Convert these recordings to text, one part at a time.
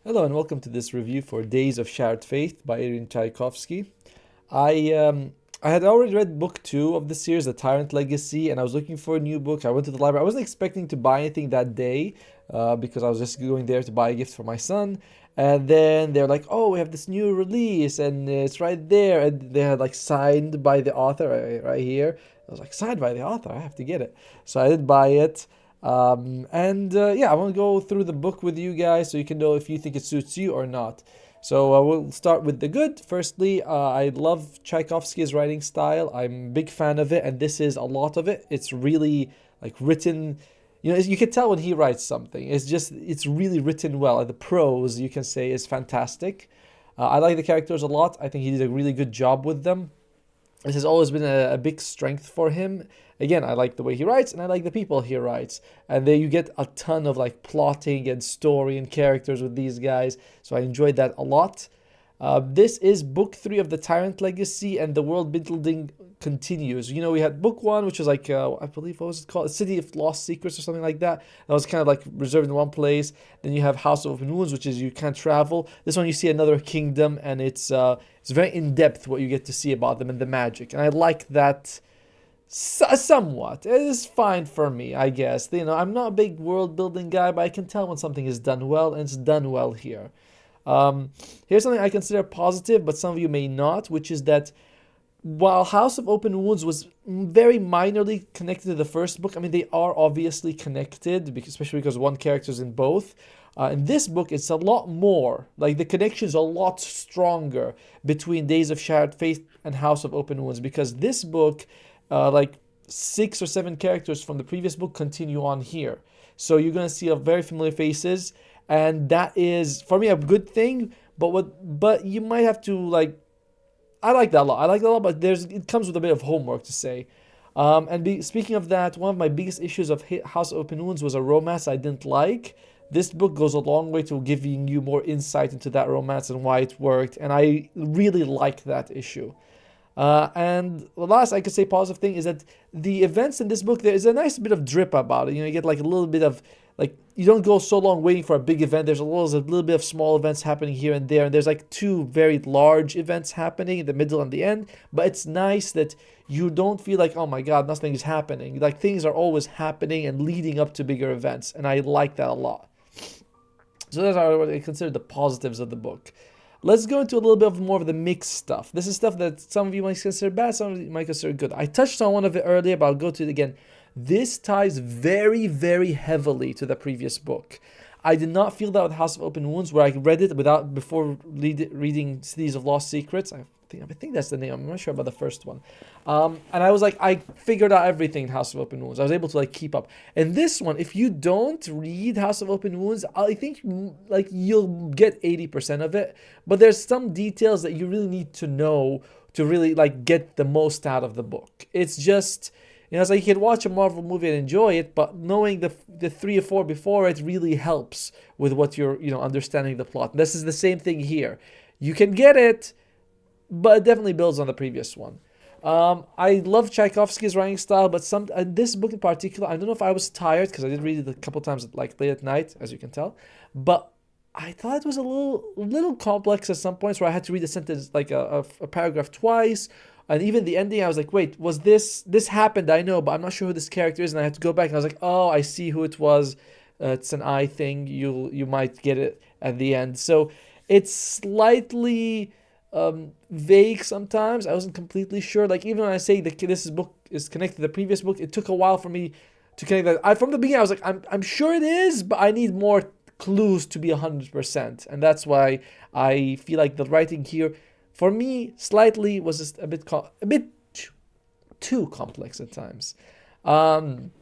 Hello and welcome to this review for Days of Shattered Faith by Irina Tchaikovsky. I had already read book two of the series, The Tyrant Legacy, and I was looking for a new book. I went to the library. I wasn't expecting to buy anything that day because I was just going there to buy a gift for my son. And then they're like, "Oh, we have this new release, and it's right there." And they had like signed by the author right here. I was like, "Signed by the author? I have to get it." So I did buy it. Yeah, I want to go through the book with you guys so you can know if you think it suits you or not. So we'll start with the good. Firstly, I love Tchaikovsky's writing style. I'm a big fan of it, and this is a lot of it. It's really like written. You can tell when he writes something. It's really written well. And the prose, you can say, is fantastic. I like the characters a lot. I think he did a really good job with them. This has always been a big strength for him. Again, I like the way he writes and I like the people he writes. And there you get a ton of like plotting and story and characters with these guys. So I enjoyed that a lot. This is book three of the Tyrant Legacy, and the world building continues. We had book one, which was like, I believe, what was it called? City of Lost Secrets or something like that. That was kind of like reserved in one place. Then you have House of Open Wounds, which is you can't travel. This one you see another kingdom, and it's very in depth what you get to see about them and the magic. And I like that somewhat. It is fine for me, I guess. I'm not a big world building guy, but I can tell when something is done well, and it's done well here. Here's something I consider positive, but some of you may not, which is that while House of Open Wounds was very minorly connected to the first book, I mean, they are obviously connected, especially because one character is in both. In this book, it's a lot more. Like, the connection is a lot stronger between Days of Shattered Faith and House of Open Wounds, because this book, like, 6 or 7 characters from the previous book continue on here. So you're going to see a very familiar faces, and that is, for me, a good thing. But you might have to, like, I like that a lot. I like that a lot, but it comes with a bit of homework to say. Speaking of that, one of my biggest issues of House of Open Wounds was a romance I didn't like. This book goes a long way to giving you more insight into that romance and why it worked, and I really like that issue. And the last I could say positive thing is that the events in this book, there is a nice bit of drip about it. You get like a little bit of, like, you don't go so long waiting for a big event. There's a little bit of small events happening here and there, and there's like two very large events happening in the middle and the end. But it's nice that you don't feel like, oh my god, nothing is happening. Like, things are always happening and leading up to bigger events, and I like that a lot. So those are what I consider the positives of the book. Let's go into a little bit of more of the mixed stuff. This is stuff that some of you might consider bad, some of you might consider good. I touched on one of it earlier, but I'll go to it again. This ties very, very heavily to the previous book. I did not feel that with House of Open Wounds, where I read it before reading Cities of Lost Secrets. I think that's the name. I'm not sure about the first one. And I was like, I figured out everything in House of Open Wounds. I was able to like keep up. And this one, if you don't read House of Open Wounds, I think like you'll get 80% of it. But there's some details that you really need to know to really like get the most out of the book. It's just, it's like you can watch a Marvel movie and enjoy it, but knowing the 3 or 4 before it really helps with what you're understanding the plot. And this is the same thing here. You can get it, but it definitely builds on the previous one. I love Tchaikovsky's writing style, but this book in particular, I don't know if I was tired because I did read it a couple times like late at night, as you can tell, but I thought it was a little complex at some points where I had to read a sentence like a paragraph twice, and even the ending I was like, wait, was this happened? I know, but I'm not sure who this character is, and I had to go back and I was like, oh, I see who it was. It's an I thing. You might get it at the end, so it's slightly vague sometimes. I wasn't completely sure. Like, even when I say that book is connected to the previous book, it took a while for me to connect that. From the beginning, I was like, I'm sure it is, but I need more clues to be 100%, and that's why I feel like the writing here, for me, slightly was just a bit too complex at times. Um,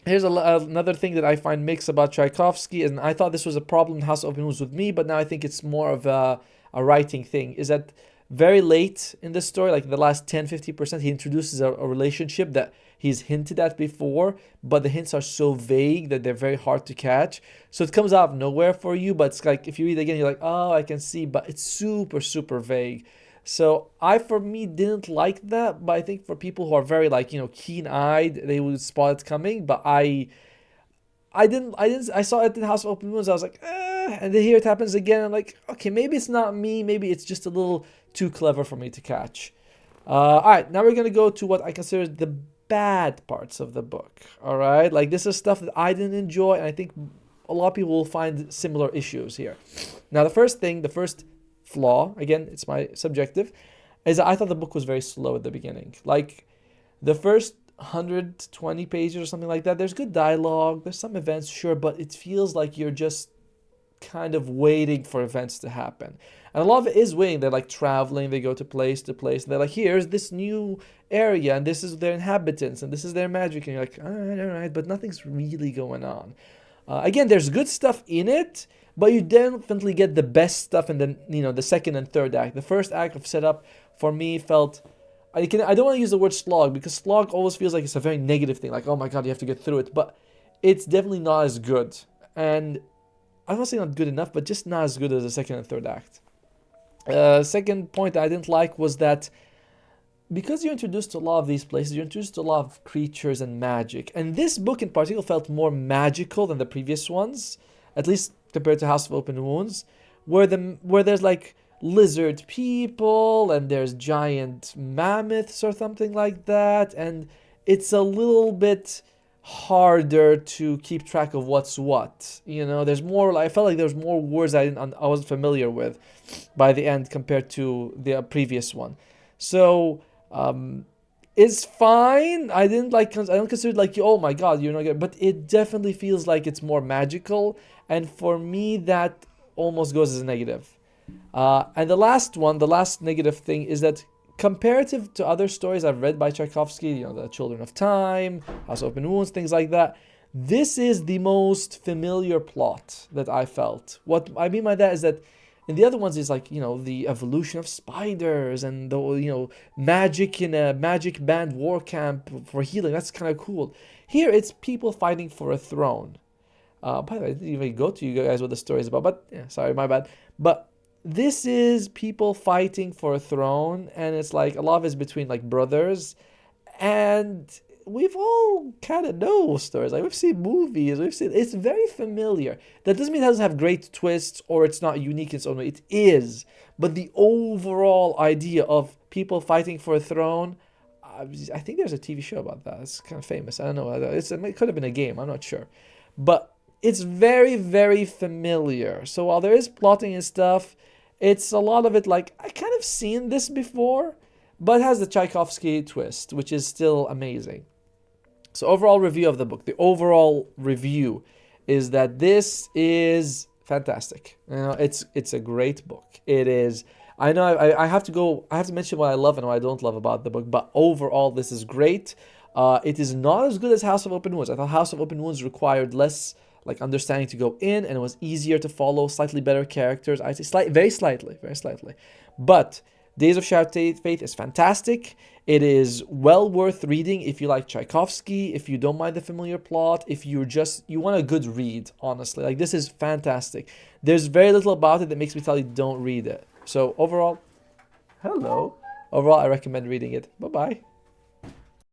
Here's another thing that I find mixed about Tchaikovsky, and I thought this was a problem in House of Open Wounds with me, but now I think it's more of a writing thing, is that very late in the story, like the last 10-50%, he introduces a relationship that he's hinted at before, but the hints are so vague that they're very hard to catch. So it comes out of nowhere for you, but it's like if you read it again, you're like, oh, I can see, but it's super, super vague. So for me, didn't like that, but I think for people who are very like, keen-eyed, they would spot it coming. But I saw it in House of Open Wounds. I was like, and then here it happens again. I'm like, okay, maybe it's not me. Maybe it's just a little too clever for me to catch. All right, now we're gonna go to what I consider the bad parts of the book. All right, like this is stuff that I didn't enjoy, and I think a lot of people will find similar issues here. Now, the first flaw, again, it's my subjective, is that I thought the book was very slow at the beginning. Like the first 120 pages or something like that, there's good dialogue, there's some events, sure, but it feels like you're just kind of waiting for events to happen. And a lot of it is waiting. They're like traveling, they go to place, and they're like, here's this new area, and this is their inhabitants, and this is their magic, and you're like, all right, but nothing's really going on. Again, there's good stuff in it, but you definitely get the best stuff in the second and third act. The first act of setup for me felt, I don't want to use the word slog, because slog always feels like it's a very negative thing, like, oh my god, you have to get through it, but it's definitely not as good. And I don't want to say not good enough, but just not as good as the second and third act. Second point that I didn't like was that because you're introduced to a lot of these places, you're introduced to a lot of creatures and magic. And this book in particular felt more magical than the previous ones, at least compared to House of Open Wounds, where there's like lizard people and there's giant mammoths or something like that, and it's a little bit harder to keep track of what's what. There's more. I felt like there's more words I wasn't familiar with by the end compared to the previous one. So it's fine. I don't consider it like, oh my god, you're not good, but it definitely feels like it's more magical, and for me that almost goes as a negative. And the last negative thing is that comparative to other stories I've read by Tchaikovsky, the Children of Time, House of Open Wounds, things like that, this is the most familiar plot that I felt. What I mean by that is that in the other ones is like, the evolution of spiders and the, magic in a magic band war camp for healing. That's kind of cool. Here it's people fighting for a throne. By the way, I didn't even go to you guys what the story is about, but yeah, sorry, my bad. But this is people fighting for a throne, and it's like a lot of it's between like brothers, and we've all kind of know stories. Like we've seen movies, it's very familiar. That doesn't mean it doesn't have great twists or it's not unique in its own way. It is, but the overall idea of people fighting for a throne, I think there's a TV show about that. It's kind of famous. I don't know. It could have been a game. I'm not sure, but it's very, very familiar. So while there is plotting and stuff, it's a lot of it like, I kind of seen this before, but it has the Tchaikovsky twist, which is still amazing. So overall review of the book. The overall review is that this is fantastic. It's a great book. It is. I know I have to mention what I love and what I don't love about the book, but overall this is great. It is not as good as House of Open Wounds. I thought House of Open Wounds required less understanding to go in, and it was easier to follow, slightly better characters. I'd say very slightly. But Days of Shattered Faith is fantastic. It is well worth reading if you like Tchaikovsky, if you don't mind the familiar plot, if you want a good read, honestly. This is fantastic. There's very little about it that makes me tell you don't read it. So overall, I recommend reading it. Bye-bye.